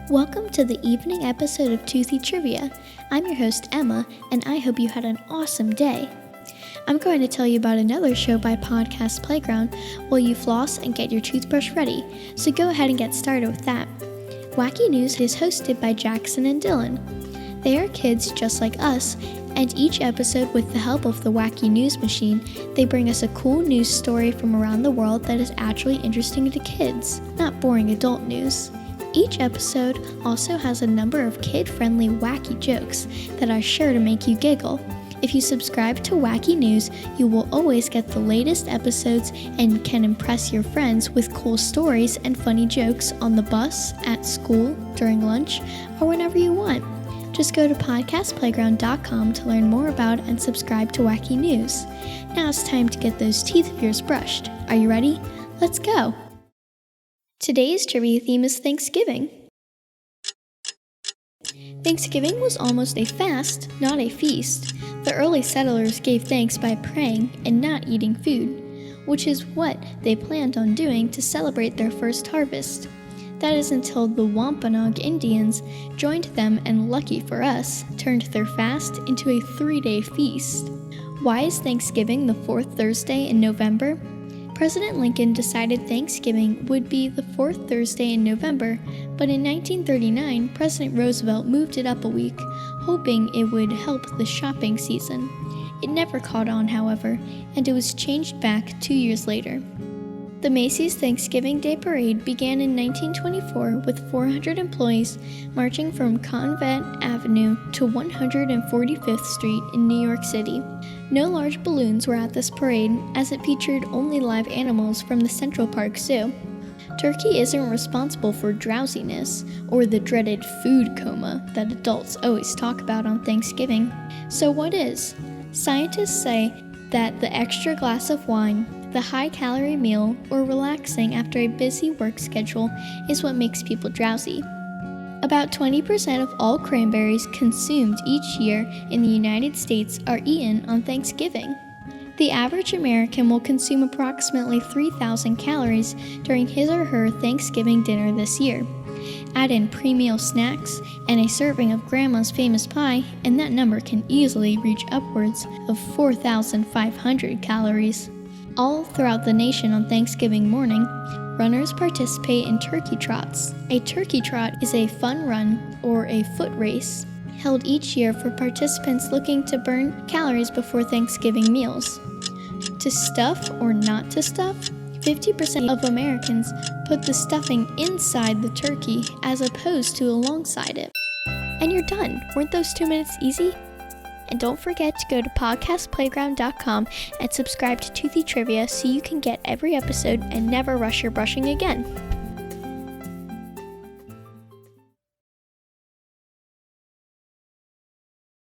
Welcome to the evening episode of Toothy Trivia. I'm your host, Emma, and I hope you had an awesome day. I'm going to tell you about another show by Podcast Playground while you floss and get your toothbrush ready, so go ahead and get started with that. Wacky News is hosted by Jackson and Dylan. They are kids just like us, and each episode, with the help of the Wacky News machine, they bring us a cool news story from around the world that is actually interesting to kids, not boring adult news. Each episode also has a number of kid-friendly wacky jokes that are sure to make you giggle. If you subscribe to Wacky News, you will always get the latest episodes and can impress your friends with cool stories and funny jokes on the bus, at school, during lunch, or whenever you want. Just go to podcastplayground.com to learn more about and subscribe to Wacky News. Now it's time to get those teeth of yours brushed. Are you ready? Let's go! Today's trivia theme is Thanksgiving. Thanksgiving was almost a fast, not a feast. The early settlers gave thanks by praying and not eating food, which is what they planned on doing to celebrate their first harvest. That is until the Wampanoag Indians joined them and, lucky for us, turned their fast into a 3-day feast. Why is Thanksgiving the fourth Thursday in November? President Lincoln decided Thanksgiving would be the fourth Thursday in November, but in 1939, President Roosevelt moved it up a week, hoping it would help the shopping season. It never caught on, however, and it was changed back 2 years later. The Macy's Thanksgiving Day Parade began in 1924 with 400 employees marching from Convent Avenue to 145th Street in New York City. No large balloons were at this parade, as it featured only live animals from the Central Park Zoo. Turkey isn't responsible for drowsiness or the dreaded food coma that adults always talk about on Thanksgiving. So what is? Scientists say that the extra glass of wine, the high-calorie meal, or relaxing after a busy work schedule is what makes people drowsy. About 20% of all cranberries consumed each year in the United States are eaten on Thanksgiving. The average American will consume approximately 3,000 calories during his or her Thanksgiving dinner this year. Add in pre-meal snacks and a serving of Grandma's famous pie, and that number can easily reach upwards of 4,500 calories. All throughout the nation on Thanksgiving morning, runners participate in turkey trots. A turkey trot is a fun run or a foot race held each year for participants looking to burn calories before Thanksgiving meals. To stuff or not to stuff, 50% of Americans put the stuffing inside the turkey as opposed to alongside it. And you're done. Weren't those 2 minutes easy? And don't forget to go to podcastplayground.com and subscribe to Toothy Trivia so you can get every episode and never rush your brushing again.